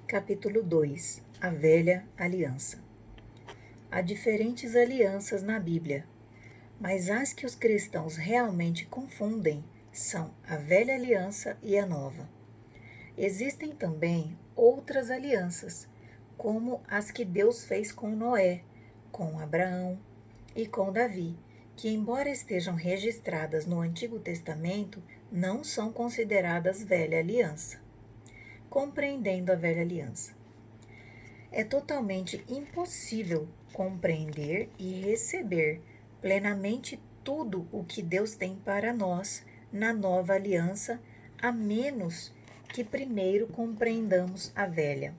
Capítulo 2. A Velha Aliança. Há diferentes alianças na Bíblia, mas as que os cristãos realmente confundem são a Velha Aliança e a Nova. Existem também outras alianças, como as que Deus fez com Noé, com Abraão e com Davi, que, embora estejam registradas no Antigo Testamento, não são consideradas Velha Aliança. Compreendendo a Velha Aliança. É totalmente impossível compreender e receber plenamente tudo o que Deus tem para nós na Nova Aliança, a menos que primeiro compreendamos a Velha.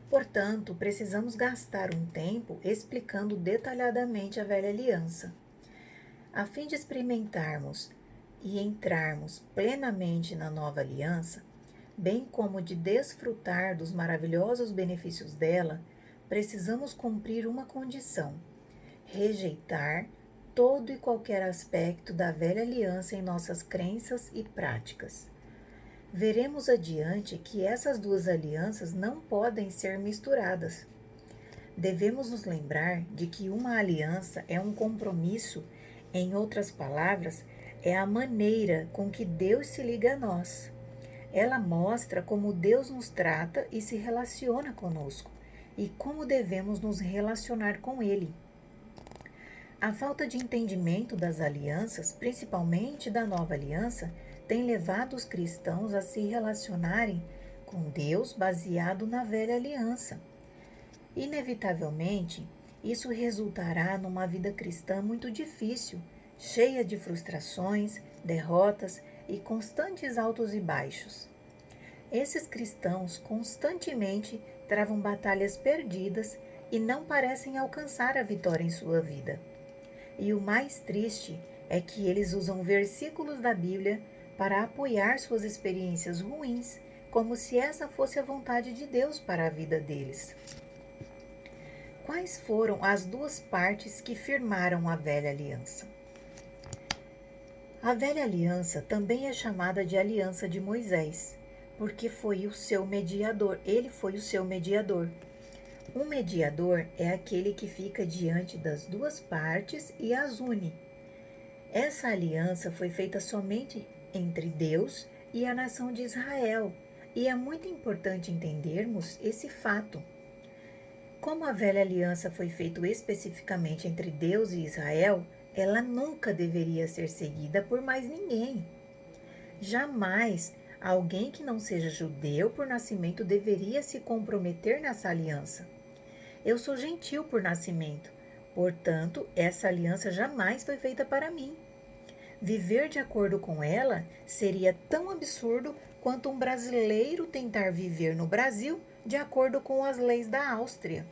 Portanto, precisamos gastar um tempo explicando detalhadamente a Velha Aliança. A fim de experimentarmos e entrarmos plenamente na Nova Aliança, bem como de desfrutar dos maravilhosos benefícios dela, precisamos cumprir uma condição: rejeitar todo e qualquer aspecto da velha aliança em nossas crenças e práticas. Veremos adiante que essas duas alianças não podem ser misturadas. Devemos nos lembrar de que uma aliança é um compromisso, em outras palavras, é a maneira com que Deus se liga a nós. Ela mostra como Deus nos trata e se relaciona conosco, e como devemos nos relacionar com Ele. A falta de entendimento das alianças, principalmente da nova aliança, tem levado os cristãos a se relacionarem com Deus baseado na velha aliança. Inevitavelmente, isso resultará numa vida cristã muito difícil, cheia de frustrações, derrotas e constantes altos e baixos. Esses cristãos constantemente travam batalhas perdidas e não parecem alcançar a vitória em sua vida. E o mais triste é que eles usam versículos da Bíblia para apoiar suas experiências ruins, como se essa fosse a vontade de Deus para a vida deles. Quais foram as duas partes que firmaram a velha aliança? A velha aliança também é chamada de aliança de Moisés, porque foi o seu mediador, ele foi o seu mediador. Um mediador é aquele que fica diante das duas partes e as une. Essa aliança foi feita somente entre Deus e a nação de Israel, e é muito importante entendermos esse fato. Como a velha aliança foi feita especificamente entre Deus e Israel, ela nunca deveria ser seguida por mais ninguém. Jamais alguém que não seja judeu por nascimento deveria se comprometer nessa aliança. Eu sou gentil por nascimento, portanto, essa aliança jamais foi feita para mim. Viver de acordo com ela seria tão absurdo quanto um brasileiro tentar viver no Brasil de acordo com as leis da Áustria.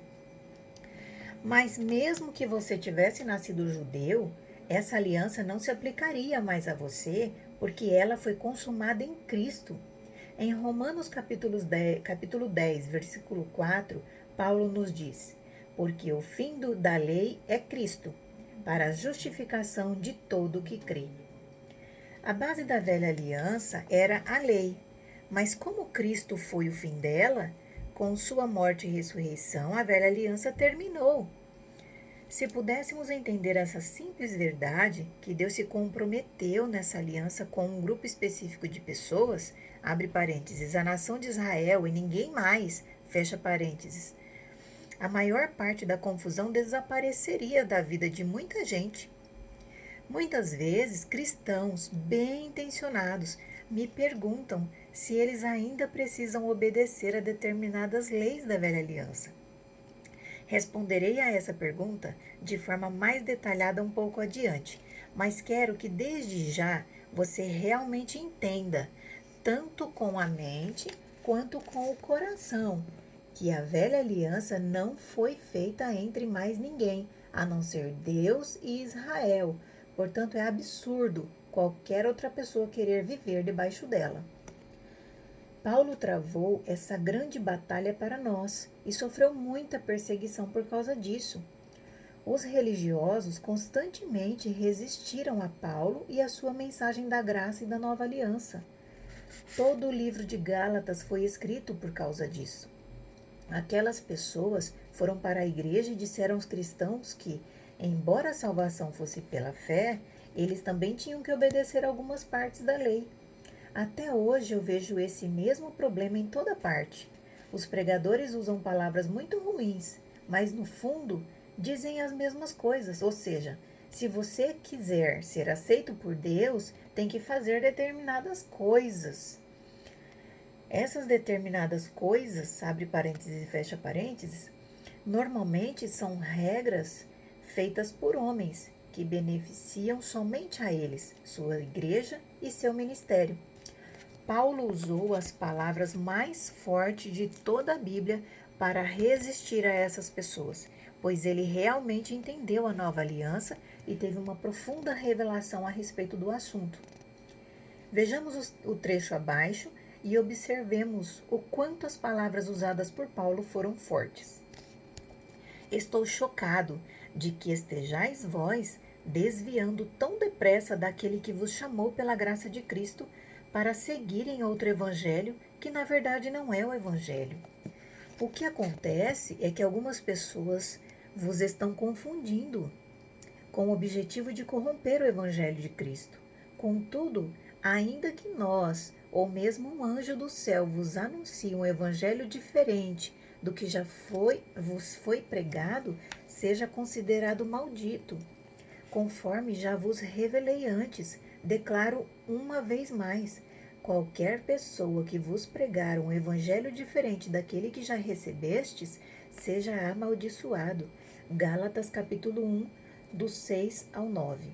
Mas mesmo que você tivesse nascido judeu, essa aliança não se aplicaria mais a você, porque ela foi consumada em Cristo. Em Romanos capítulo 10, versículo 4, Paulo nos diz: porque o fim da lei é Cristo, para a justificação de todo o que crê. A base da velha aliança era a lei, mas como Cristo foi o fim dela, com sua morte e ressurreição, a velha aliança terminou. Se pudéssemos entender essa simples verdade, que Deus se comprometeu nessa aliança com um grupo específico de pessoas, abre parênteses, a nação de Israel e ninguém mais, fecha parênteses, a maior parte da confusão desapareceria da vida de muita gente. Muitas vezes, cristãos bem intencionados me perguntam se eles ainda precisam obedecer a determinadas leis da velha aliança. Responderei a essa pergunta de forma mais detalhada um pouco adiante, mas quero que desde já você realmente entenda, tanto com a mente quanto com o coração, que a velha aliança não foi feita entre mais ninguém, a não ser Deus e Israel. Portanto, é absurdo qualquer outra pessoa querer viver debaixo dela. Paulo travou essa grande batalha para nós e sofreu muita perseguição por causa disso. Os religiosos constantemente resistiram a Paulo e a sua mensagem da graça e da nova aliança. Todo o livro de Gálatas foi escrito por causa disso. Aquelas pessoas foram para a igreja e disseram aos cristãos que, embora a salvação fosse pela fé, eles também tinham que obedecer algumas partes da lei. Até hoje eu vejo esse mesmo problema em toda parte. Os pregadores usam palavras muito ruins, mas no fundo dizem as mesmas coisas. Ou seja, se você quiser ser aceito por Deus, tem que fazer determinadas coisas. Essas determinadas coisas, abre parênteses e fecha parênteses, normalmente são regras feitas por homens que beneficiam somente a eles, sua igreja e seu ministério. Paulo usou as palavras mais fortes de toda a Bíblia para resistir a essas pessoas, pois ele realmente entendeu a nova aliança e teve uma profunda revelação a respeito do assunto. Vejamos o trecho abaixo e observemos o quanto as palavras usadas por Paulo foram fortes. Estou chocado de que estejais vós desviando tão depressa daquele que vos chamou pela graça de Cristo para seguirem outro evangelho que na verdade não é o evangelho. O que acontece é que algumas pessoas vos estão confundindo com o objetivo de corromper o evangelho de Cristo. Contudo, ainda que nós, ou mesmo um anjo do céu, vos anuncie um evangelho diferente do que já vos foi pregado, seja considerado maldito. Conforme já vos revelei antes, declaro uma vez mais: qualquer pessoa que vos pregar um evangelho diferente daquele que já recebestes, seja amaldiçoado. Gálatas capítulo 1, do 6 ao 9.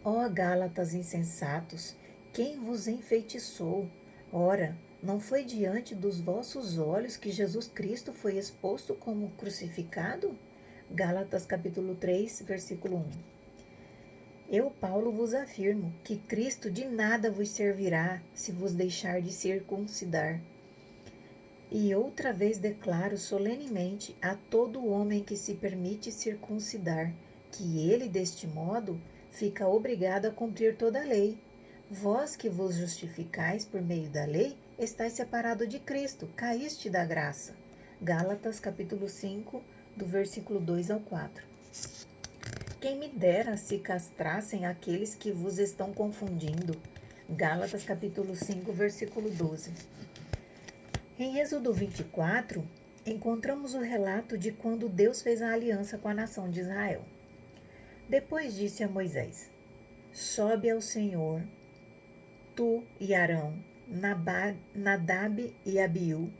Ó Gálatas insensatos, quem vos enfeitiçou? Ora, não foi diante dos vossos olhos que Jesus Cristo foi exposto como crucificado? Gálatas capítulo 3, versículo 1. Eu, Paulo, vos afirmo que Cristo de nada vos servirá se vos deixar de circuncidar. E outra vez declaro solenemente a todo homem que se permite circuncidar, que ele, deste modo, fica obrigado a cumprir toda a lei. Vós que vos justificais por meio da lei, estáis separado de Cristo, caíste da graça. Gálatas capítulo 5, do versículo 2 ao 4. Quem me dera se castrassem aqueles que vos estão confundindo. Gálatas capítulo 5, versículo 12. Em Êxodo 24, encontramos o relato de quando Deus fez a aliança com a nação de Israel. Depois disse a Moisés: sobe ao Senhor, tu e Arão, Nadab e Abiú,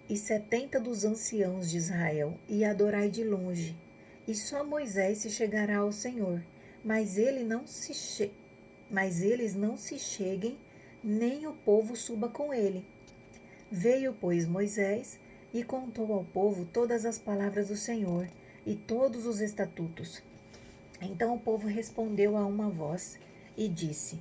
e 70 dos anciãos de Israel, e adorai de longe. E só Moisés se chegará ao Senhor, mas eles não se cheguem, nem o povo suba com ele. Veio, pois, Moisés e contou ao povo todas as palavras do Senhor e todos os estatutos. Então o povo respondeu a uma voz e disse: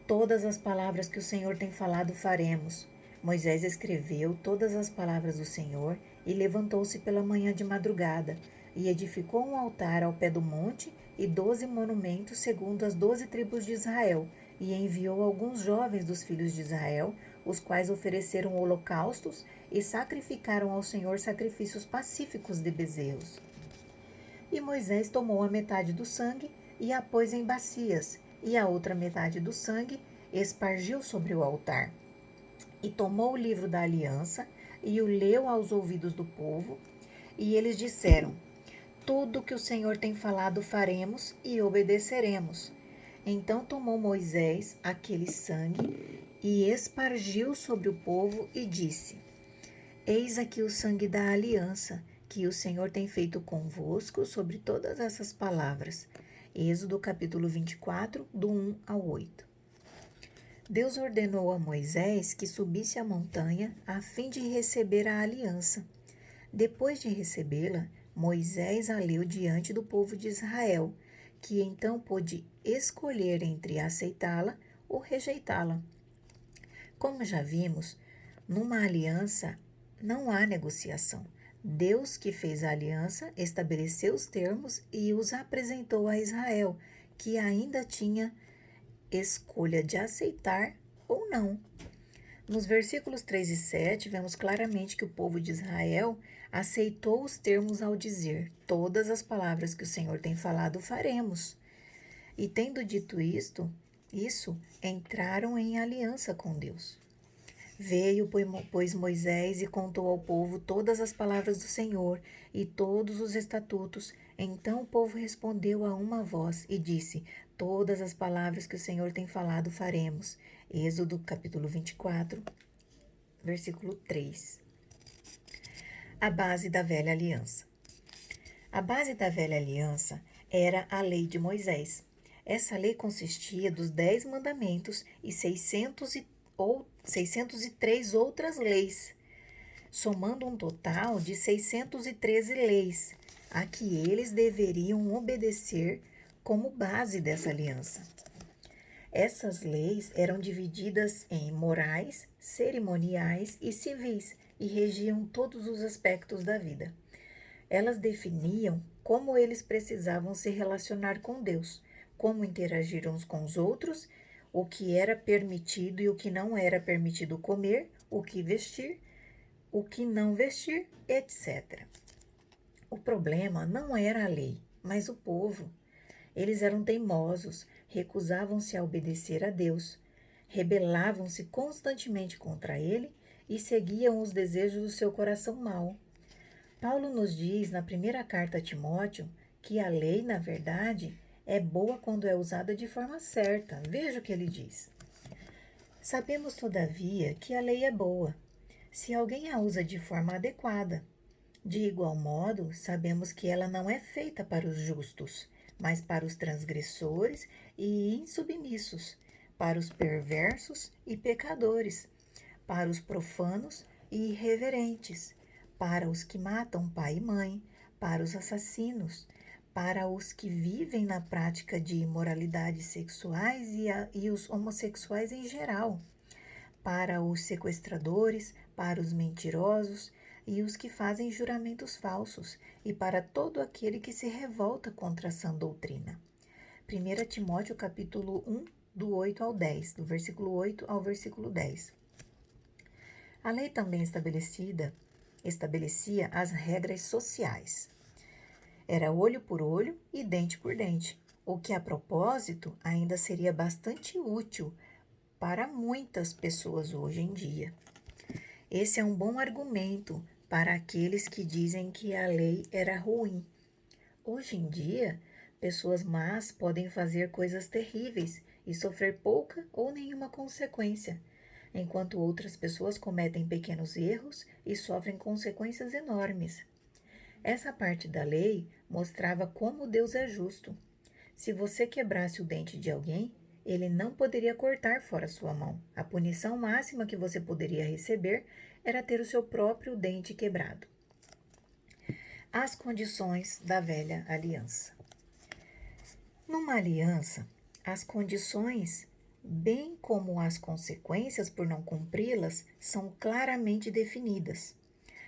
todas as palavras que o Senhor tem falado faremos. Moisés escreveu todas as palavras do Senhor e levantou-se pela manhã de madrugada e edificou um altar ao pé do monte e 12 monumentos segundo as 12 tribos de Israel, e enviou alguns jovens dos filhos de Israel, os quais ofereceram holocaustos e sacrificaram ao Senhor sacrifícios pacíficos de bezerros. E Moisés tomou a metade do sangue e a pôs em bacias, e a outra metade do sangue espargiu sobre o altar. E tomou o livro da aliança e o leu aos ouvidos do povo, e eles disseram: tudo que o Senhor tem falado faremos e obedeceremos. Então tomou Moisés aquele sangue e espargiu sobre o povo e disse: eis aqui o sangue da aliança que o Senhor tem feito convosco sobre todas essas palavras. Êxodo capítulo 24, do 1 ao 8. Deus ordenou a Moisés que subisse a montanha a fim de receber a aliança. Depois de recebê-la, Moisés a leu diante do povo de Israel, que então pôde escolher entre aceitá-la ou rejeitá-la. Como já vimos, numa aliança não há negociação. Deus, que fez a aliança, estabeleceu os termos e os apresentou a Israel, que ainda tinha escolha de aceitar ou não. Nos versículos 3 e 7, vemos claramente que o povo de Israel aceitou os termos ao dizer: todas as palavras que o Senhor tem falado faremos. E tendo dito isso, entraram em aliança com Deus. Veio, pois, Moisés e contou ao povo todas as palavras do Senhor e todos os estatutos. Então o povo respondeu a uma voz e disse: todas as palavras que o Senhor tem falado faremos. Êxodo capítulo 24, versículo 3. A base da velha aliança. A base da velha aliança era a lei de Moisés. Essa lei consistia dos 10 mandamentos e 603 outras leis, somando um total de 613 leis, a que eles deveriam obedecer como base dessa aliança. Essas leis eram divididas em morais, cerimoniais e civis e regiam todos os aspectos da vida. Elas definiam como eles precisavam se relacionar com Deus, como interagir uns com os outros, o que era permitido e o que não era permitido comer, o que vestir, o que não vestir, etc. O problema não era a lei, mas o povo. Eles eram teimosos, recusavam-se a obedecer a Deus, rebelavam-se constantemente contra ele e seguiam os desejos do seu coração mau. Paulo nos diz na primeira carta a Timóteo que a lei, na verdade, é boa quando é usada de forma certa. Veja o que ele diz. Sabemos, todavia, que a lei é boa, se alguém a usa de forma adequada. De igual modo, sabemos que ela não é feita para os justos, mas para os transgressores e insubmissos, para os perversos e pecadores, para os profanos e irreverentes, para os que matam pai e mãe, para os assassinos, para os que vivem na prática de imoralidades sexuais e os homossexuais em geral, para os sequestradores, para os mentirosos e os que fazem juramentos falsos, e para todo aquele que se revolta contra a sã doutrina. 1 Timóteo capítulo 1, do 8 ao 10, do versículo 8 ao versículo 10. A lei também estabelecia as regras sociais. Era olho por olho e dente por dente, o que a propósito ainda seria bastante útil para muitas pessoas hoje em dia. Esse é um bom argumento para aqueles que dizem que a lei era ruim. Hoje em dia, pessoas más podem fazer coisas terríveis e sofrer pouca ou nenhuma consequência, enquanto outras pessoas cometem pequenos erros e sofrem consequências enormes. Essa parte da lei mostrava como Deus é justo. Se você quebrasse o dente de alguém, ele não poderia cortar fora sua mão. A punição máxima que você poderia receber era ter o seu próprio dente quebrado. As condições da velha aliança. Numa aliança, as condições, bem como as consequências por não cumpri-las, são claramente definidas.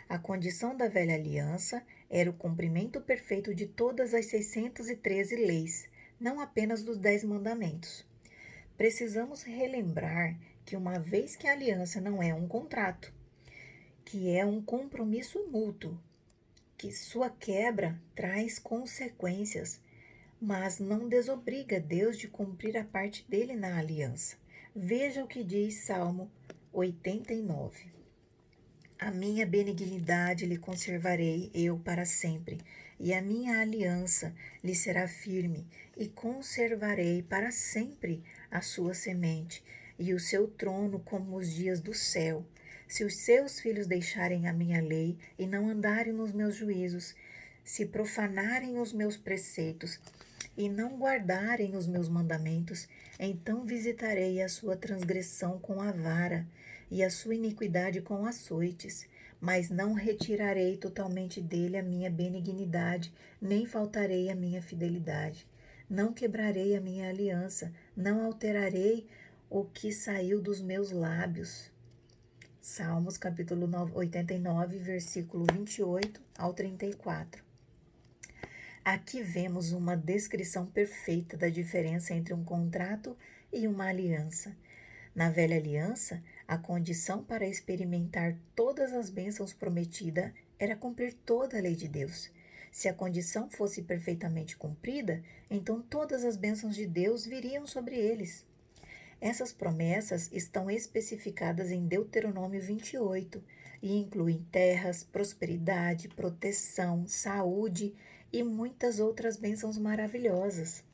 A condição da velha aliança era o cumprimento perfeito de todas as 613 leis, não apenas dos 10 mandamentos. Precisamos relembrar que uma vez que a aliança não é um contrato, que é um compromisso mútuo, que sua quebra traz consequências, mas não desobriga Deus de cumprir a parte dele na aliança. Veja o que diz Salmo 89. A minha benignidade lhe conservarei eu para sempre, e a minha aliança lhe será firme, e conservarei para sempre a sua semente, e o seu trono como os dias do céu. Se os seus filhos deixarem a minha lei e não andarem nos meus juízos, se profanarem os meus preceitos e não guardarem os meus mandamentos, então visitarei a sua transgressão com a vara e a sua iniquidade com açoites, mas não retirarei totalmente dele a minha benignidade, nem faltarei a minha fidelidade. Não quebrarei a minha aliança, não alterarei o que saiu dos meus lábios. Salmos capítulo 89, versículo 28 ao 34. Aqui vemos uma descrição perfeita da diferença entre um contrato e uma aliança. Na velha aliança, a condição para experimentar todas as bênçãos prometidas era cumprir toda a lei de Deus. Se a condição fosse perfeitamente cumprida, então todas as bênçãos de Deus viriam sobre eles. Essas promessas estão especificadas em Deuteronômio 28 e incluem terras, prosperidade, proteção, saúde e muitas outras bênçãos maravilhosas.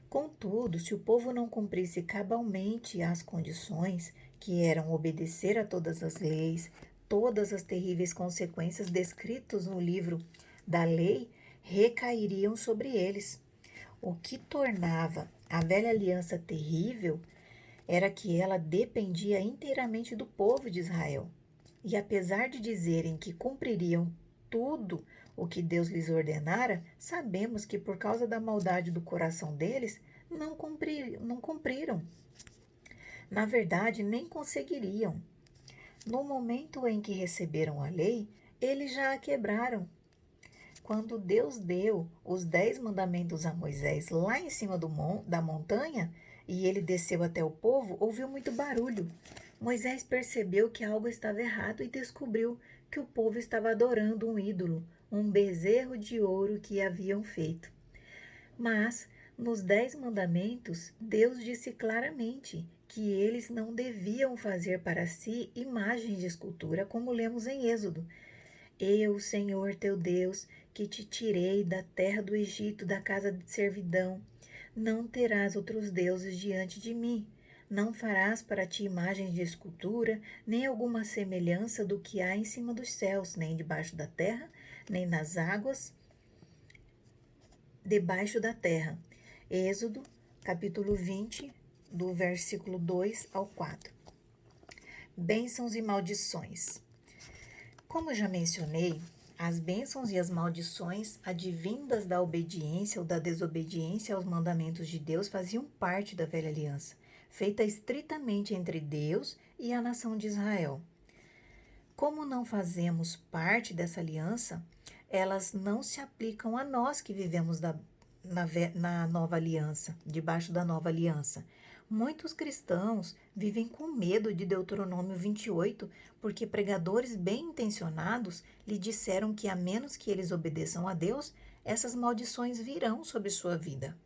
Contudo, se o povo não cumprisse cabalmente as condições, que eram obedecer a todas as leis, todas as terríveis consequências descritas no livro da lei recairiam sobre eles. O que tornava a velha aliança terrível era que ela dependia inteiramente do povo de Israel. E apesar de dizerem que cumpririam tudo o que Deus lhes ordenara, sabemos que por causa da maldade do coração deles, não cumpriram. Na verdade, nem conseguiriam. No momento em que receberam a lei, eles já a quebraram. Quando Deus deu os 10 mandamentos a Moisés lá em cima da montanha, e ele desceu até o povo, ouviu muito barulho. Moisés percebeu que algo estava errado e descobriu que o povo estava adorando um ídolo, um bezerro de ouro que haviam feito. Mas, nos 10 mandamentos, Deus disse claramente que eles não deviam fazer para si imagens de escultura, como lemos em Êxodo. Eu, Senhor teu Deus, que te tirei da terra do Egito, da casa de servidão, não terás outros deuses diante de mim. Não farás para ti imagens de escultura, nem alguma semelhança do que há em cima dos céus, nem debaixo da terra, nem nas águas debaixo da terra. Êxodo, capítulo 20, do versículo 2 ao 4. Bênçãos e maldições. Como já mencionei, as bênçãos e as maldições advindas da obediência ou da desobediência aos mandamentos de Deus faziam parte da velha aliança, feita estritamente entre Deus e a nação de Israel. Como não fazemos parte dessa aliança, elas não se aplicam a nós que vivemos na nova aliança, debaixo da nova aliança. Muitos cristãos vivem com medo de Deuteronômio 28, porque pregadores bem intencionados lhe disseram que, a menos que eles obedeçam a Deus, essas maldições virão sobre sua vida.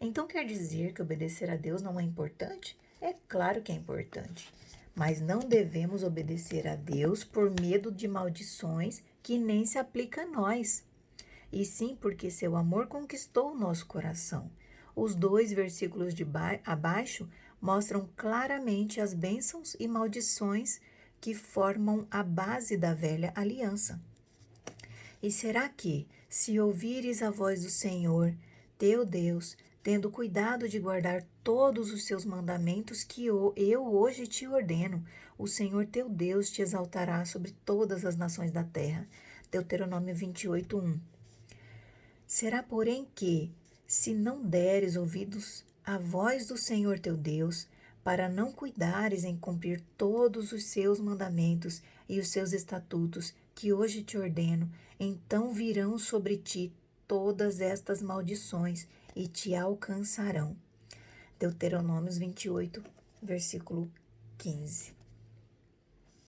Então quer dizer que obedecer a Deus não é importante? É claro que é importante. Mas não devemos obedecer a Deus por medo de maldições que nem se aplica a nós. E sim porque seu amor conquistou o nosso coração. Os 2 versículos abaixo mostram claramente as bênçãos e maldições que formam a base da velha aliança. E será que, se ouvires a voz do Senhor, teu Deus, tendo cuidado de guardar todos os seus mandamentos que eu hoje te ordeno, o Senhor teu Deus te exaltará sobre todas as nações da terra. Deuteronômio 28, 1. Será, porém, que, se não deres ouvidos à voz do Senhor teu Deus, para não cuidares em cumprir todos os seus mandamentos e os seus estatutos que hoje te ordeno, então virão sobre ti todas estas maldições e te alcançarão. Deuteronômio 28, versículo 15.